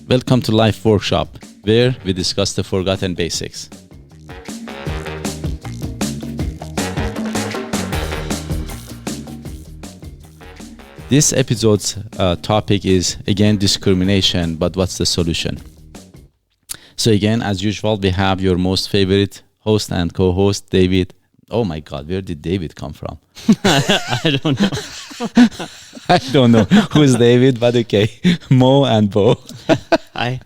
Welcome to Life Workshop, where we discuss the forgotten basics. This episode's topic is, again, discrimination, but what's the solution? So again, as usual, we have your most favorite host and co-host, David. Oh my God, where did David come from? I don't know. I don't know who's David, but okay. Mo and Bo. Hi.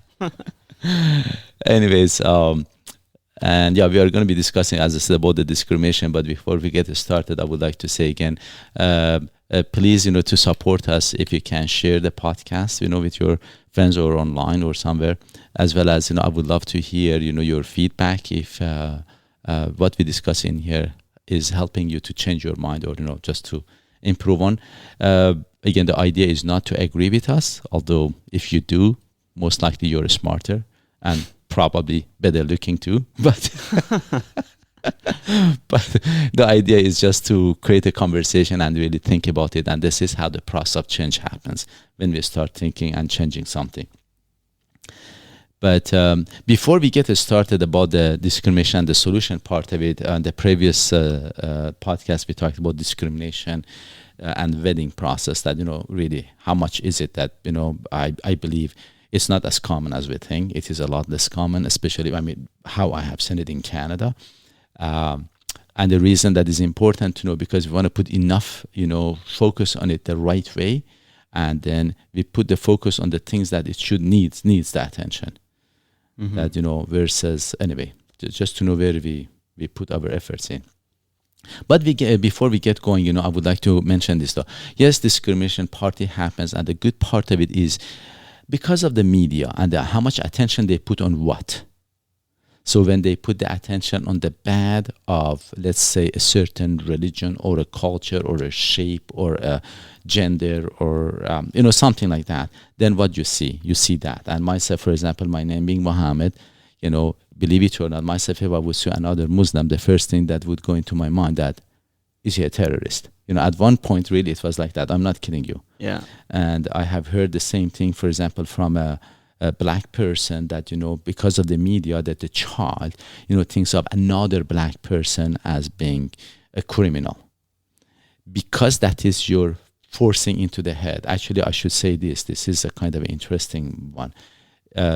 Anyways, and yeah, we are going to be discussing, as I said, about the discrimination. But before we get started, I would like to say again, please, to support us, if you can share the podcast, with your friends or online or somewhere, as well as, I would love to hear, your feedback if what we discuss in here is helping you to change your mind or, just to improve on. Again, the idea is not to agree with us, although if you do, most likely you're smarter and probably better looking too. But the idea is just to create a conversation and really think about it. And this is how the process of change happens, when we start thinking and changing something. But before we get started about the discrimination and the solution part of it, on the previous podcast, we talked about discrimination and vetting process, that, really how much is it that, I believe it's not as common as we think. It is a lot less common, especially, how I have seen it in Canada. And the reason that is important to know, because we want to put enough, focus on it the right way. And then we put the focus on the things that it should needs the attention. Mm-hmm. That, versus, anyway, just to know where we put our efforts in. But before we get going, I would like to mention this though. Yes, discrimination partly happens, and the good part of it is because of the media and how much attention they put on what. So when they put the attention on the bad of, let's say, a certain religion or a culture or a shape or a gender or, something like that, then what you see that. And myself, for example, my name being Mohammed, believe it or not, myself, if I would see another Muslim, the first thing that would go into my mind, that, is he a terrorist? At one point, really, it was like that. I'm not kidding you. Yeah. And I have heard the same thing, for example, from a black person, that, because of the media, that the child, thinks of another black person as being a criminal. Because that is your forcing into the head. Actually, I should say this is a kind of interesting one.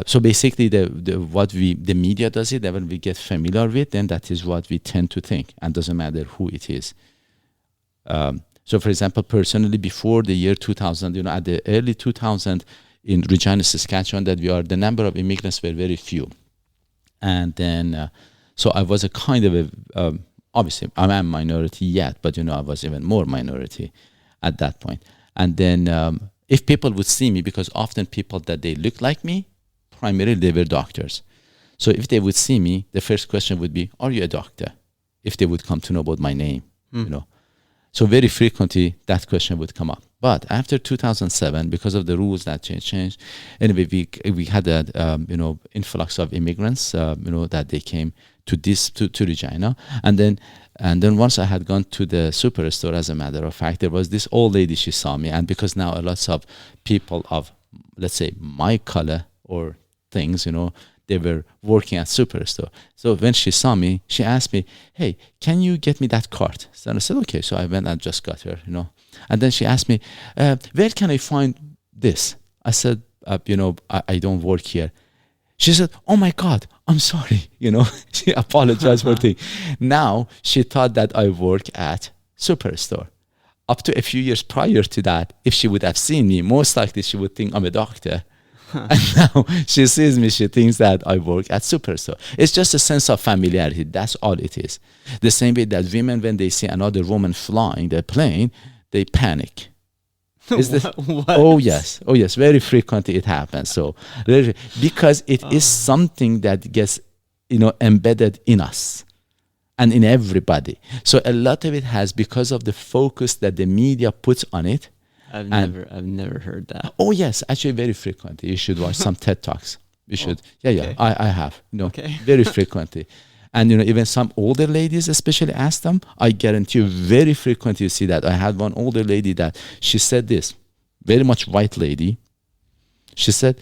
So basically, the media does it, and when we get familiar with, then that is what we tend to think, and doesn't matter who it is. So, for example, personally, before the year 2000, at the early 2000, in Regina, Saskatchewan, the number of immigrants were very few. And then, so I was a kind of obviously, I'm a minority yet, but, I was even more minority at that point. And then if people would see me, because often people that they look like me, primarily they were doctors. So if they would see me, the first question would be, are you a doctor? If they would come to know about my name, So very frequently that question would come up. But after 2007, because of the rules that changed, anyway, we had that influx of immigrants, that they came to Regina, and then once I had gone to the superstore, as a matter of fact, there was this old lady. She saw me, and because now lots of people of, let's say, my color or things, they were working at superstore. So when she saw me, she asked me, "Hey, can you get me that cart?" So I said, "Okay." So I went and just got her, And then she asked me, "Where can I find this?" I said, I don't work here." She said, "Oh my God, I'm sorry." She apologized for things. Now she thought that I work at superstore. Up to a few years prior to that, if she would have seen me, most likely she would think I'm a doctor. And now she sees me, she thinks that I work at superstore. It's just a sense of familiarity. That's all it is. The same way that women, when they see another woman flying the plane, they panic. What? Oh yes, very frequently it happens. So because it is something that gets, embedded in us and in everybody. So a lot of it has, because of the focus that the media puts on it. I've never heard that. Oh yes, actually very frequently. You should watch some TED Talks. You should. Yeah. I have. Okay. Very frequently. And even some older ladies especially ask them. I guarantee you very frequently you see that. I had one older lady that she said this, very much white lady. She said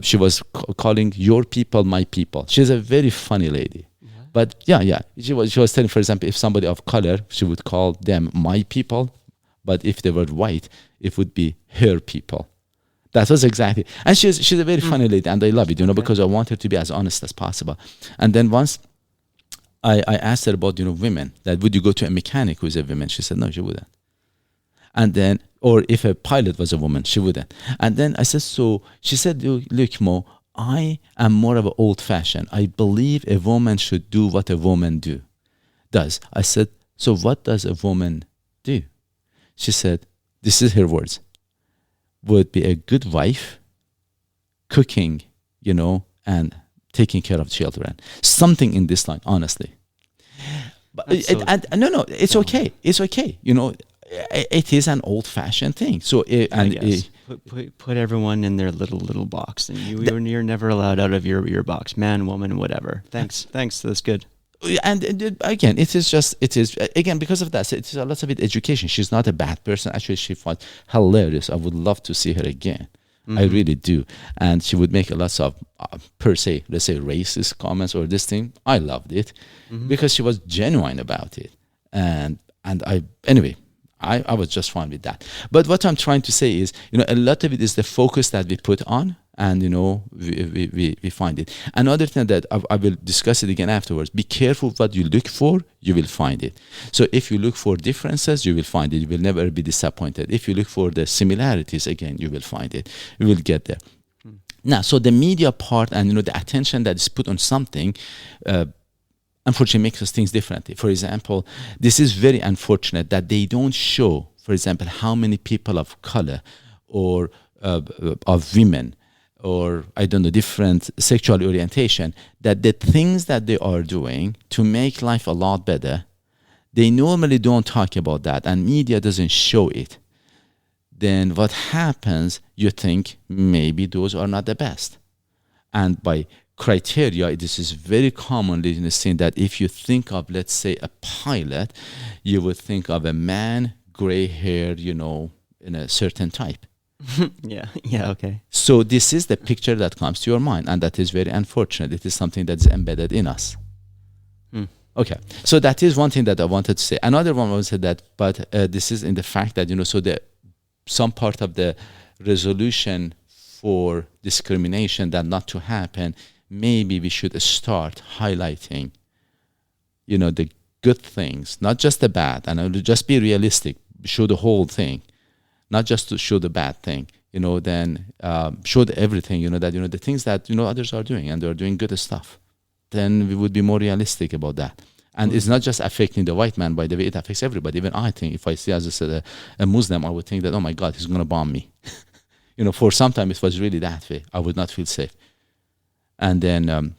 she was calling your people my people. She's a very funny lady. But yeah, she was telling, for example, if somebody of color, she would call them my people, but if they were white, it would be her people. That was exactly, and she's a very funny lady, and I love it, because I want her to be as honest as possible. And then once I asked her about, women, that would you go to a mechanic who's a woman? She said no, she wouldn't. And then, or if a pilot was a woman, she wouldn't. And then I said, so she said, look, Mo, I am more of an old-fashioned. I believe a woman should do what a woman does. I said, so what does a woman do? She said, this is her words, would be a good wife, cooking, and taking care of children. Something in this line, honestly. But no, it's okay. It's okay. It is an old-fashioned thing. So put everyone in their little box, and you're never allowed out of your box. Man, woman, whatever. Thanks. That's good. And again, it is again because of that. It's a lot of it education. She's not a bad person. Actually, she was hilarious. I would love to see her again. I really do. And she would make a lot of let's say racist comments or this thing. I loved it because she was genuine about it. And I was just fine with that. But what I'm trying to say is, a lot of it is the focus that we put on, and we find it. Another thing that I will discuss it again afterwards. Be careful what you look for, you will find it. So if you look for differences, you will find it. You will never be disappointed. If you look for the similarities, again, you will find it. You will get there. Now, so the media part and the attention that is put on something, unfortunately makes things differently. For example, this is very unfortunate that they don't show, for example, how many people of color or of women or, I don't know, different sexual orientation, that the things that they are doing to make life a lot better, they normally don't talk about that, and media doesn't show it. Then what happens, you think maybe those are not the best. And by criteria, this is very commonly seen that if you think of, let's say, a pilot, you would think of a man, gray hair, in a certain type. Yeah, okay. So this is the picture that comes to your mind, and that is very unfortunate. It is something that is embedded in us. Okay, so that is one thing that I wanted to say. Another one was that, but this is in the fact that, so some part of the resolution for discrimination that not to happen, maybe we should start highlighting, the good things, not just the bad, and I will just be realistic, show the whole thing, not just to show the bad thing, then show everything, that, the things that, others are doing, and they're doing good stuff. Then we would be more realistic about that. And it's not just affecting the white man, by the way, it affects everybody. Even I think, if I see, as I said, a Muslim, I would think that, oh my God, he's going to bomb me. For some time it was really that way. I would not feel safe. And then,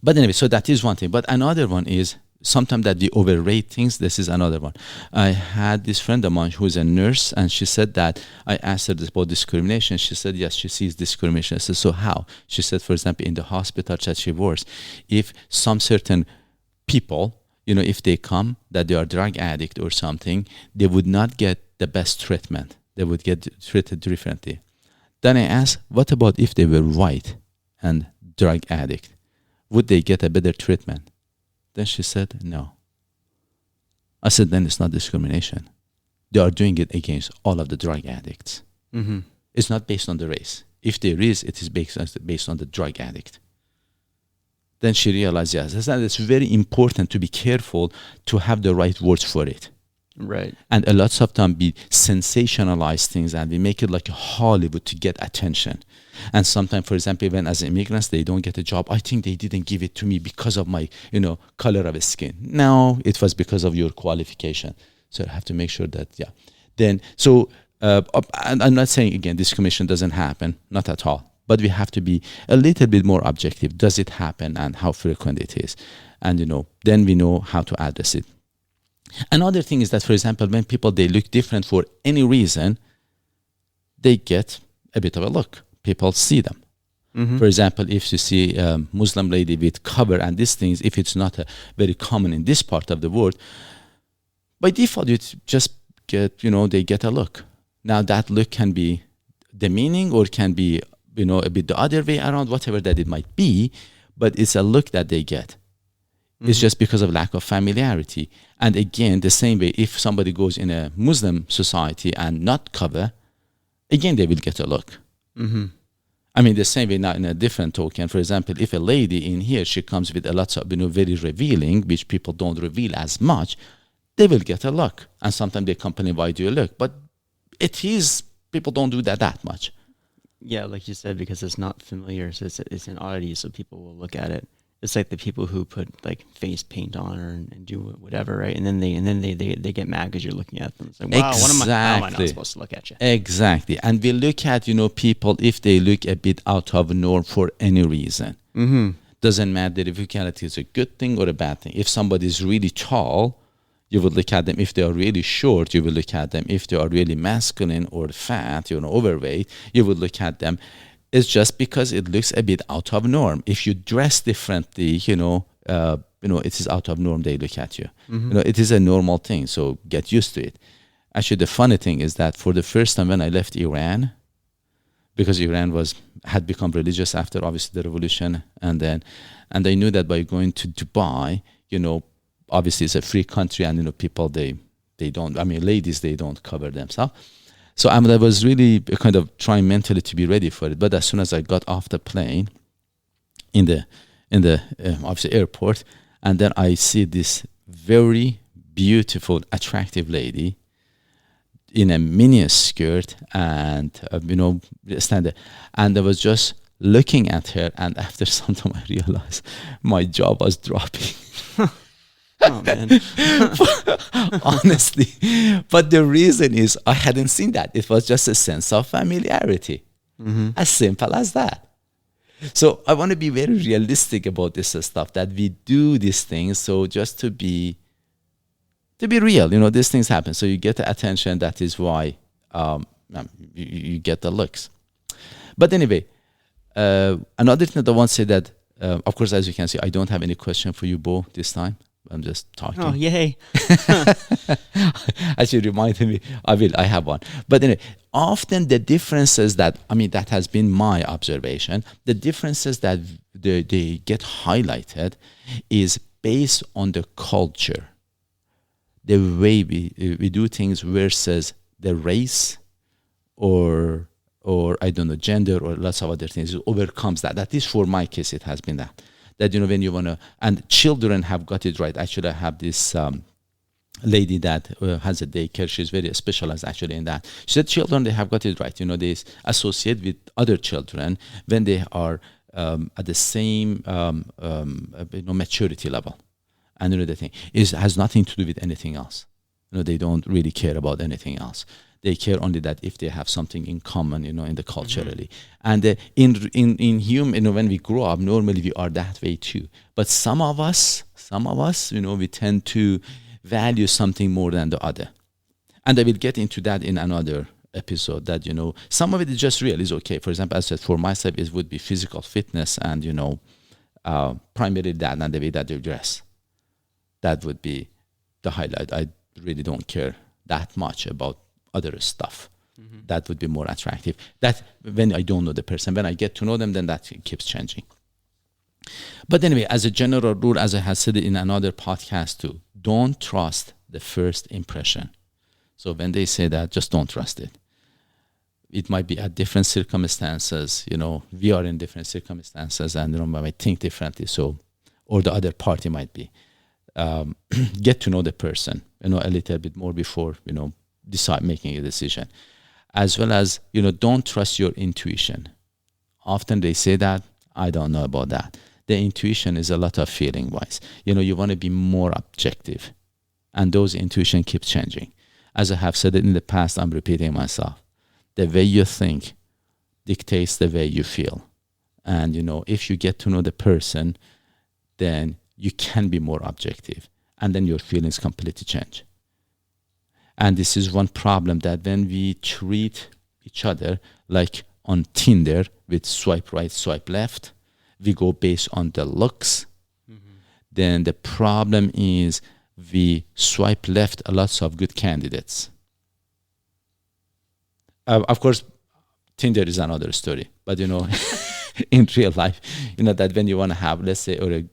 but anyway, so that is one thing. But another one is sometimes that we overrate things. This is another one. I had this friend of mine who's a nurse, and she said that I asked her about discrimination. She said, yes, she sees discrimination. I said, so how? She said, for example, in the hospital that she works, if some certain people, if they come, that they are drug addict or something, they would not get the best treatment. They would get treated differently. Then I asked, what about if they were white and drug addict? Would they get a better treatment? Then she said, no. I said, then it's not discrimination. They are doing it against all of the drug addicts. It's not based on the race. If there is, it is based on the drug addict. Then she realized, yes, it's very important to be careful to have the right words for it. Right. And a lot of time we sensationalize things and we make it like Hollywood to get attention. And sometimes, for example, even as immigrants, they don't get a job. I think they didn't give it to me because of my, color of skin. No, it was because of your qualification. So I have to make sure that, Then, so I'm not saying, again, discrimination doesn't happen, not at all. But we have to be a little bit more objective. Does it happen and how frequent it is? And, then we know how to address it. Another thing is that, for example, when people, they look different for any reason, they get a bit of a look. People see them. For example, if you see a Muslim lady with cover and these things, if it's not very common in this part of the world, by default, you just get, they get a look. Now, that look can be demeaning or can be a bit the other way around, whatever that it might be, but it's a look that they get. It's just because of lack of familiarity. And again, the same way, if somebody goes in a Muslim society and not cover, again, they will get a look. I mean, the same way now in a different token. For example, if a lady in here, she comes with a lot of, very revealing, which people don't reveal as much, they will get a look. And sometimes they complain, why do you look? But it is, people don't do that much. Yeah, like you said, because it's not familiar, so it's an oddity, so people will look at it. It's like the people who put like face paint on or and do whatever, right? And then they get mad because you're looking at them. It's like, wow, how am I not supposed to look at you? Exactly. And we look at, people, if they look a bit out of norm for any reason. Doesn't matter if physicality is a good thing or a bad thing. If somebody is really tall, you would look at them. If they are really short, you will look at them. If they are really masculine or fat, overweight, you would look at them. It's just because it looks a bit out of norm. If you dress differently, it is out of norm, they look at you. It is a normal thing, so get used to it. Actually, the funny thing is that for the first time when I left Iran, because Iran had become religious after obviously the revolution, and I knew that by going to Dubai, obviously it's a free country, and people they don't. I mean, ladies, they don't cover themselves. So I was really kind of trying mentally to be ready for it. But as soon as I got off the plane in the obviously airport, and then I see this very beautiful, attractive lady in a mini skirt, and stand there, and I was just looking at her, and after some time I realized my jaw was dropping. Oh, man. Honestly. But the reason is I hadn't seen that. It was just a sense of familiarity. As simple as that. So I want to be very realistic about this stuff, that we do these things. So just to be real, these things happen. So you get the attention. That is why you get the looks. But anyway, another thing that I want to say that, of course, as you can see, I don't have any question for you, Bo, this time. I'm just talking. Oh, yay. As you reminded me, I have one. But anyway, often the differences that has been my observation, the differences that they get highlighted is based on the culture, the way we do things versus the race or I don't know, gender or lots of other things. It overcomes that. At least for my case, it has been that when you want to, and children have got it right. Actually, I have this lady that has a daycare. She's very specialized actually in that. She said children, they have got it right. They associate with other children when they are at the same maturity level. And the thing has nothing to do with anything else. They don't really care about anything else. They care only that if they have something in common, in the culturally. And in human, when we grow up, normally we are that way too. But some of us, we tend to value something more than the other. And I will get into that in another episode. That some of it is just real, is okay. For example, as I said, for myself, it would be physical fitness and primarily that and the way that they dress. That would be the highlight. I really don't care that much about other stuff. That would be more attractive. That when I don't know the person, when I get to know them, then that keeps changing. But anyway, as a general rule, as I have said in another podcast too, don't trust the first impression. So when they say that, just don't trust it. It might be at different circumstances. We are in different circumstances, and we might think differently. So, or the other party might be. Get to know the person, a little bit more before decide making a decision, as well as don't trust your intuition. Often they say that. I don't know about that. The intuition is a lot of feeling wise. You want to be more objective, and those intuition keeps changing. As I have said it in the past, I'm repeating myself. The way you think dictates the way you feel, and if you get to know the person, then you can be more objective, and then your feelings completely change. And this is one problem, that when we treat each other like on Tinder with swipe right, swipe left, we go based on the looks. Then the problem is we swipe left a lots of good candidates. Of course, Tinder is another story, but in real life, that when you want to have, let's say, or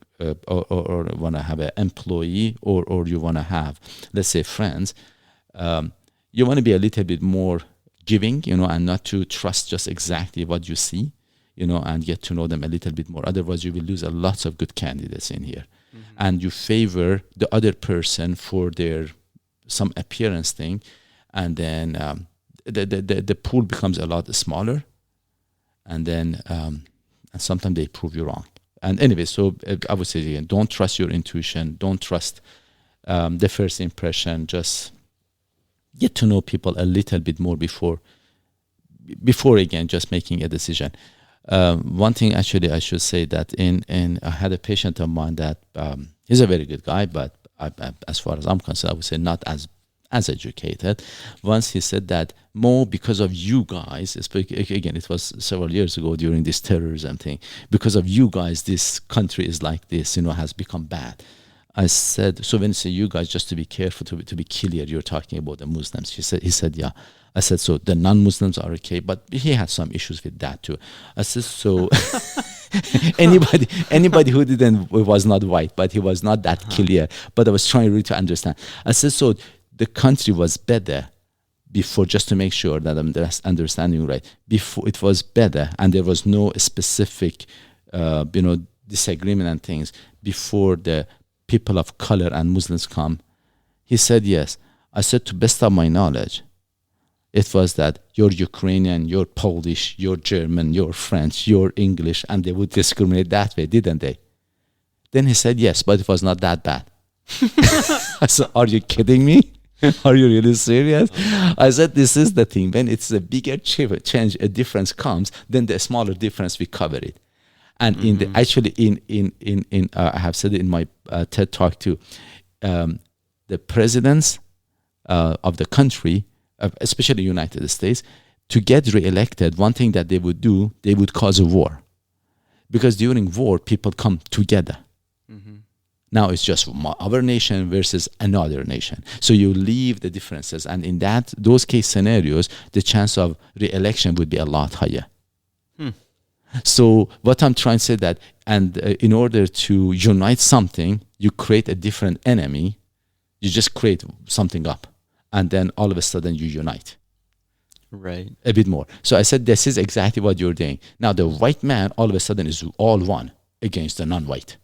want to have an employee, or you want to have, let's say, friends, you want to be a little bit more giving, and not to trust just exactly what you see, and get to know them a little bit more. Otherwise, you will lose a lots of good candidates in here. And you favor the other person for their some appearance thing, and then the pool becomes a lot smaller, and then and sometimes they prove you wrong. And anyway, so I would say again, don't trust your intuition, don't trust the first impression. Just get to know people a little bit more before again just making a decision. One thing actually I should say that I had a patient of mine that he's a very good guy, but as far as I'm concerned, I would say not as educated. Once he said that more because of you guys, again, it was several years ago during this terrorism thing, because of you guys, this country is like this, has become bad. I said, so when you say you guys, just to be careful, to be clear, you're talking about the Muslims. He said, yeah. I said, so the non-Muslims are okay, but he had some issues with that too. I said, so anybody who was not white, but he was not that clear. But I was trying really to understand. I said, so the country was better before, just to make sure that I'm understanding right. Before it was better, and there was no specific, disagreement and things before the people of color and Muslims come. He said, yes. I said, to best of my knowledge, it was that you're Ukrainian, you're Polish, you're German, you're French, you're English, and they would discriminate that way, didn't they? Then he said, yes, but it was not that bad. I said, are you kidding me? Are you really serious? I said, this is the thing. When it's a bigger change, a difference comes, then the smaller difference, we cover it. And I have said it in my TED talk too. The presidents of the country, especially United States, to get reelected, one thing that they would do, they would cause a war. Because during war, people come together. Now it's just our nation versus another nation. So you leave the differences. And in those case scenarios, the chance of re-election would be a lot higher. So what I'm trying to say that, and in order to unite something, you create a different enemy. You just create something up. And then all of a sudden you unite. Right. A bit more. So I said, this is exactly what you're doing. Now the white man all of a sudden is all one against the non-white.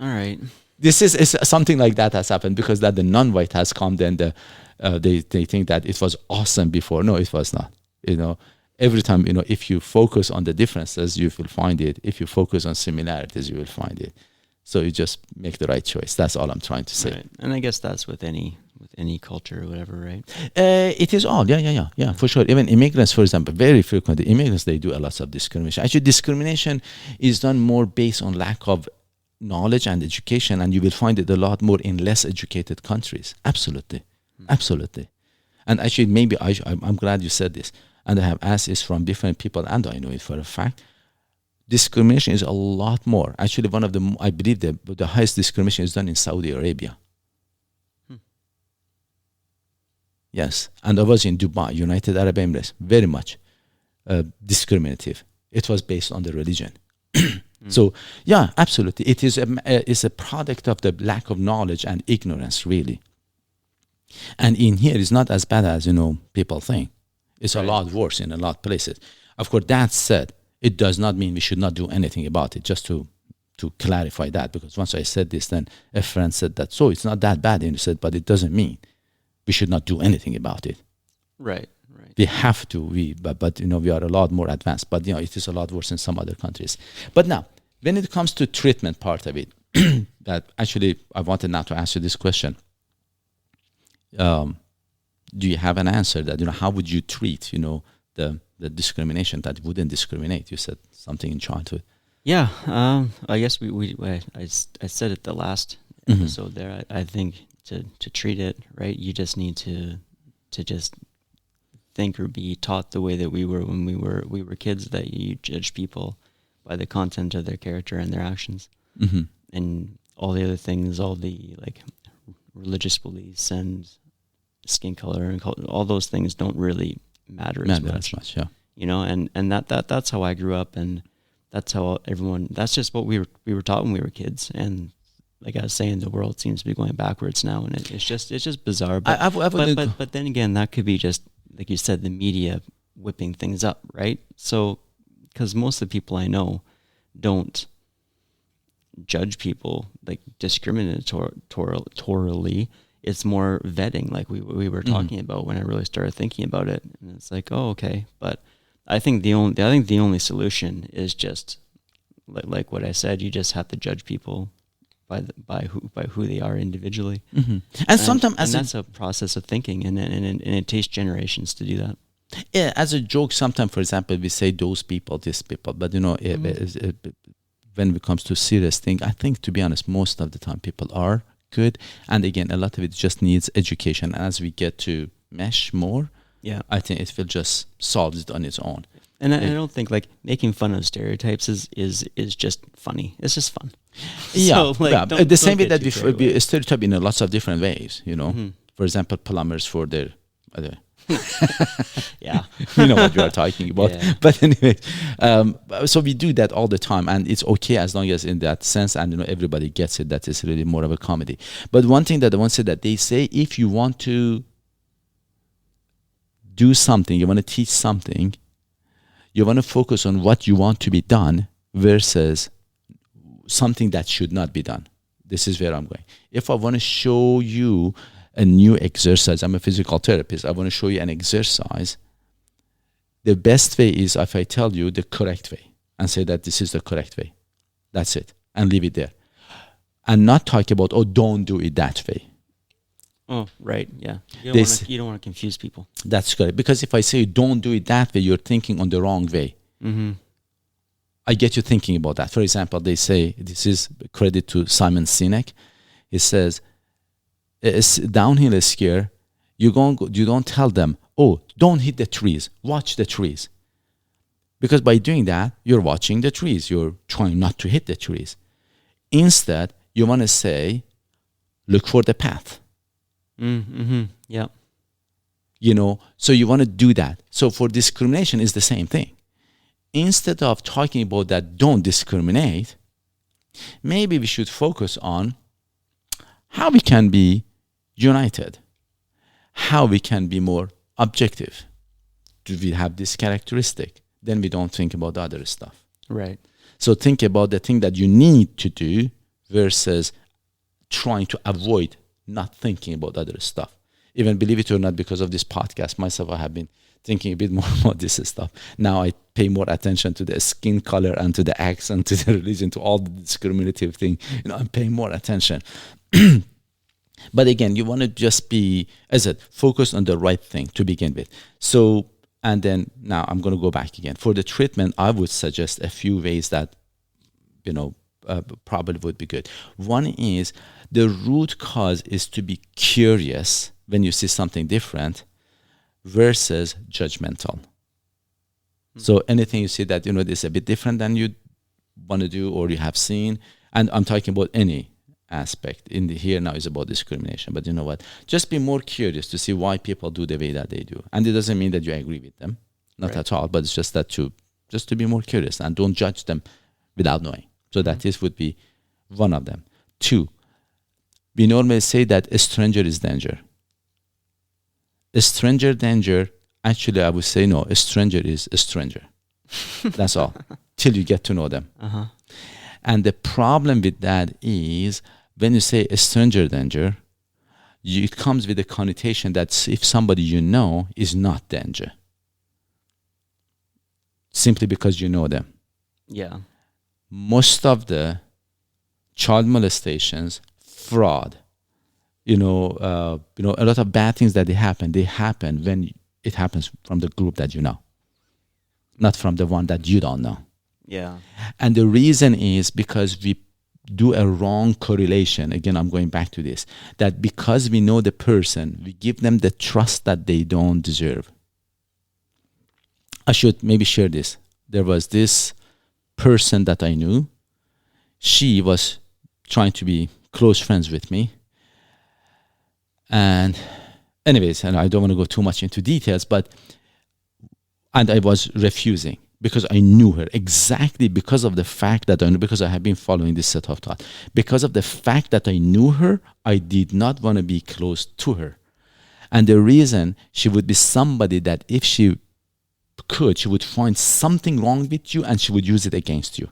All right. This is something like that has happened because that the non-white has come. Then they think that it was awesome before. No, it was not. Every time, if you focus on the differences, you will find it. If you focus on similarities, you will find it. So you just make the right choice. That's all I'm trying to say. Right. And I guess that's with any culture or whatever, right? It is all. Yeah, for sure. Even immigrants, for example, very frequently, immigrants, they do a lot of discrimination. Actually, discrimination is done more based on lack of knowledge and education, and you will find it a lot more in less educated countries. Absolutely. And actually, maybe I'm glad you said this. And I have asked this from different people, and I know it for a fact. Discrimination is a lot more. Actually, I believe the highest discrimination is done in Saudi Arabia. Yes. And I was in Dubai, United Arab Emirates, very much discriminative. It was based on the religion. So, yeah, absolutely. It is it's a product of the lack of knowledge and ignorance, really. And in here, it's not as bad as, people think. It's a lot worse in a lot of places. Of course, that said, it does not mean we should not do anything about it, just to clarify that. Because once I said this, then a friend said that, so it's not that bad. And he said, but it doesn't mean we should not do anything about it. Right. We have to, but we are a lot more advanced. But, it is a lot worse in some other countries. But now, when it comes to treatment part of it, that actually I wanted now to ask you this question. Do you have an answer that, how would you treat, the discrimination that wouldn't discriminate? You said something in childhood. Yeah. I guess I said it the last episode there. I think to treat it, right, you just need to just think or be taught the way that we were when we were kids, that you judge people by the content of their character and their actions. And all the other things, all the religious beliefs and skin color and all those things don't really matter Not as as much, yeah. you know, and that's how I grew up, and that's how everyone, that's just what we were taught when we were kids. And like I was saying, the world seems to be going backwards now, and it's just bizarre. But but then again, that could be just, like you said, the media whipping things up, right? So, because most of the people I know don't judge people like discriminatorily. It's more vetting, like we were talking about when I really started thinking about it. And it's like, oh, okay. But I think the only solution is just like what I said. You just have to judge people by who they are individually. And sometimes that's a process of thinking, and it takes generations to do that. Yeah, as a joke, sometimes, for example, we say those people, these people, but you know, when it comes to serious thing, I think, to be honest, most of the time people are good, and again, a lot of it just needs education. As we get to mesh more, I think it will just solve it on its own. And I don't think like making fun of stereotypes is just funny. It's just fun. Yeah, so, like, the same way that we we stereotype in lots of different ways. You know, for example, plumbers for their. Yeah, you know what you are talking about. Yeah. But anyway, so we do that all the time, and it's okay as long as in that sense, and you know, everybody gets it, that is really more of a comedy. But one thing that I want to say, that they say, if you want to do something, you want to teach something, you want to focus on what you want to be done versus something that should not be done. This is where I'm going. If I want to show you a new exercise, I'm a physical therapist, I want to show you an exercise, the best way is if I tell you the correct way and say that this is the correct way. That's it. And leave it there. And not talk about, oh, don't do it that way. Oh, right. Yeah. You don't want to confuse people. That's correct. Because if I say don't do it that way, you're thinking on the wrong way. I get you thinking about that. For example, they say, this is credit to Simon Sinek. He says, it's downhill skier, you don't tell them, oh, don't hit the trees, watch the trees. Because by doing that, you're watching the trees. You're trying not to hit the trees. Instead, you want to say, look for the path. Yeah. You know, so you want to do that. So for discrimination, is the same thing. Instead of talking about that, don't discriminate, maybe we should focus on how we can be united, how we can be more objective. Do we have this characteristic? Then we don't think about other stuff. Right. So think about the thing that you need to do versus trying to avoid not thinking about other stuff. Even, believe it or not, because of this podcast, myself, I have been thinking a bit more about this stuff. Now I pay more attention to the skin color and to the accent, to the religion, to all the discriminative thing. You know, I'm paying more attention. But again, you want to just be, as I said, focused on the right thing to begin with. So, and then now I'm going to go back again. For the treatment, I would suggest a few ways that, you know, probably would be good. One is, the root cause is to be curious when you see something different versus judgmental. So anything you see that, you know, is a bit different than you want to do or you have seen, and I'm talking about any aspect in the here now is about discrimination, but you know what, just be more curious to see why people do the way that they do. And it doesn't mean that you agree with them, not at all, but it's just that to be more curious and don't judge them without knowing. So that this would be one of them. Two, we normally say that a stranger is danger. A stranger danger, actually I would say no, a stranger is a stranger. That's all, till you get to know them. And the problem with that is, when you say a stranger danger, it comes with a connotation that if somebody you know is not danger, simply because you know them. Yeah. Most of the child molestations, fraud, a lot of bad things that they happen when it happens from the group that you know, not from the one that you don't know. Yeah. And the reason is because we do a wrong correlation. Again, I'm going back to this, that because we know the person, we give them the trust that they don't deserve. I should maybe share this. There was this person that I knew. She was trying to be close friends with me. And anyways, and I don't want to go too much into details, but And I was refusing because I knew her exactly because of the fact that I knew, because I have been following this set of thought. Because of the fact that I knew her, I did not want to be close to her. And the reason, she would be somebody that if she could, she would find something wrong with you and she would use it against you.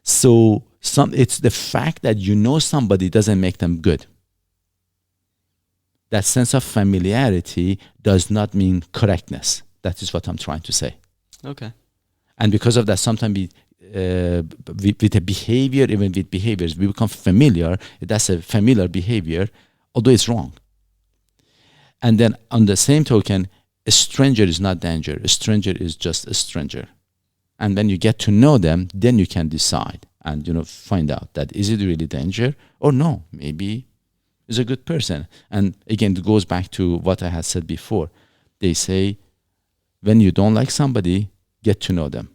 So it's the fact that you know somebody doesn't make them good. That sense of familiarity does not mean correctness. That is what I'm trying to say. Okay. And because of that, sometimes with a behavior, even with behaviors, we become familiar. That's a familiar behavior, although it's wrong. And then on the same token, a stranger is not danger. A stranger is just a stranger. And when you get to know them, then you can decide and find out that is it really danger or no, maybe is a good person. And again, it goes back to what I had said before. They say, when you don't like somebody, get to know them.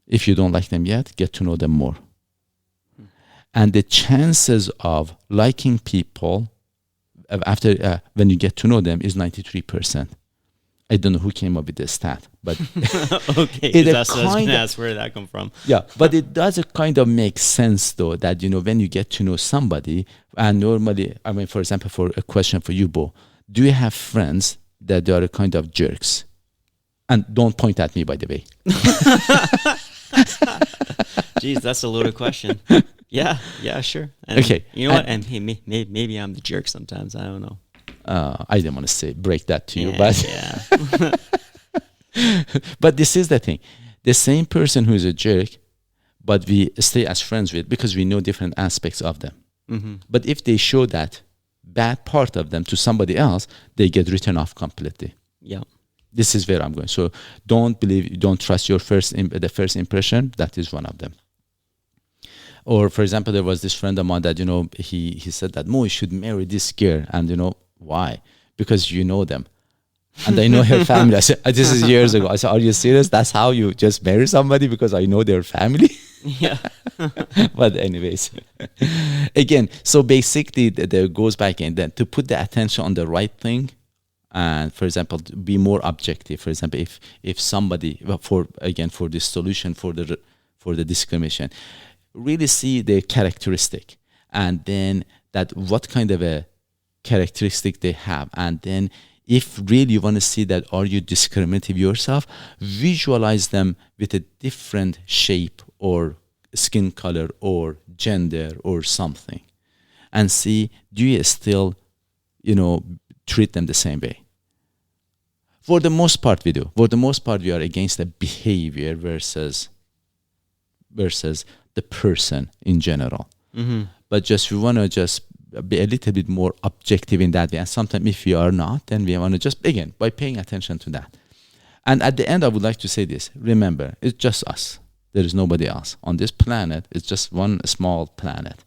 If you don't like them yet, get to know them more. And the chances of liking people after when you get to know them is 93%. I don't know who came up with this stat, but okay, that's what I was going to ask. Where did that come from? Yeah, but it does kind of make sense though that when you get to know somebody, and normally, I mean, for example, for a question for you, Bo, do you have friends that they are kind of jerks? And don't point at me, by the way. Jeez, that's a loaded question. Yeah, sure. And okay, you know what? And hey, maybe I'm the jerk sometimes. I don't know. I didn't want to break that to you, but but this is the thing. The same person who is a jerk, but we stay as friends with because we know different aspects of them. Mm-hmm. But if they show that bad part of them to somebody else, they get written off completely. Yeah. This is where I'm going. So don't trust your the first impression. That is one of them. Or for example, there was this friend of mine that, he said that, Mo, you should marry this girl. And why? Because you know them. And I know her family. I said, this is years ago. I said, are you serious? That's how you just marry somebody because I know their family? Yeah. But anyways, again, so basically there goes back in then to put the attention on the right thing. And for example, to be more objective. For example, if somebody, for this solution for the discrimination, really see the characteristic, and then that what kind of a characteristic they have, and then if really you want to see that are you discriminative yourself, visualize them with a different shape or skin color or gender or something, and see, do you still treat them the same way? For the most part we do. For the most part we are against the behavior versus the person in general. Mm-hmm. But just we want to just be a little bit more objective in that way. And sometimes if we are not, then we want to just, again, by paying attention to that. And at the end, I would like to say this. Remember, it's just us. There is nobody else. On this planet, it's just one small planet.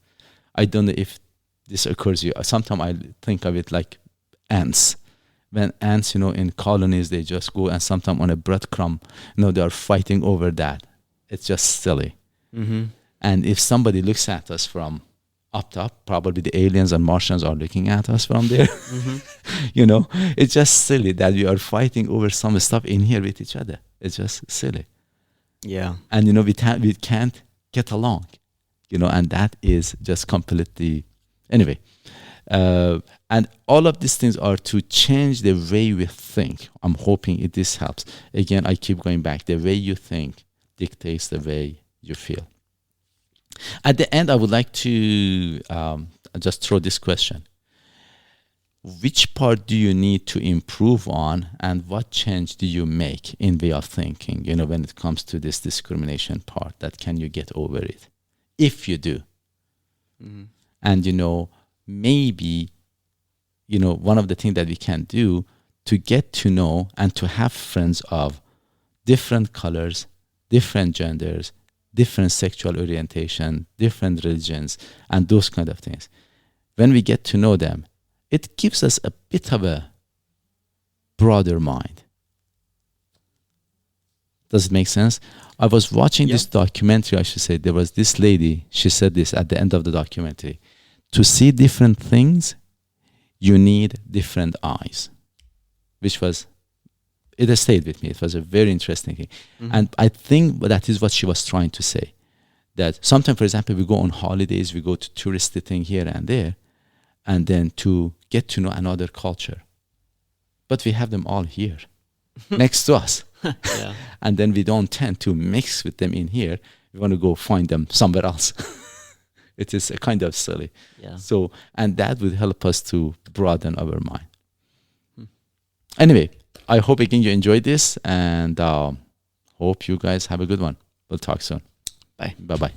I don't know if this occurs to you. Sometimes I think of it like ants. When ants, in colonies, they just go and sometimes on a breadcrumb, they are fighting over that. It's just silly. Mm-hmm. And if somebody looks at us from up top, probably the aliens and Martians are looking at us from there. Mm-hmm. It's just silly that we are fighting over some stuff in here with each other. It's just silly. Yeah. And, we can't get along, and that is just completely, anyway. And all of these things are to change the way we think. I'm hoping this helps. Again, I keep going back. The way you think dictates the way you feel. At the end, I would like to just throw this question. Which part do you need to improve on, and what change do you make in way of thinking, when it comes to this discrimination part? That can you get over it? If you do. Mm-hmm. And, maybe, one of the things that we can do to get to know and to have friends of different colors, different genders, different sexual orientation, different religions, and those kind of things. When we get to know them, it gives us a bit of a broader mind. Does it make sense? I was watching this documentary, I should say. There was this lady, she said this at the end of the documentary. To see different things, you need different eyes. which was, it stayed with me. It was a very interesting thing. Mhm. And I think that is what she was trying to say. That sometimes, for example, we go on holidays, we go to touristy thing here and there, and then to get to know another culture. But we have them all here next to us. Yeah. And then we don't tend to mix with them in here. We want to go find them somewhere else. It is a kind of silly. Yeah. So, and that would help us to broaden our mind. Hmm. Anyway, I hope again you enjoyed this, and hope you guys have a good one. We'll talk soon. Bye. Bye-bye.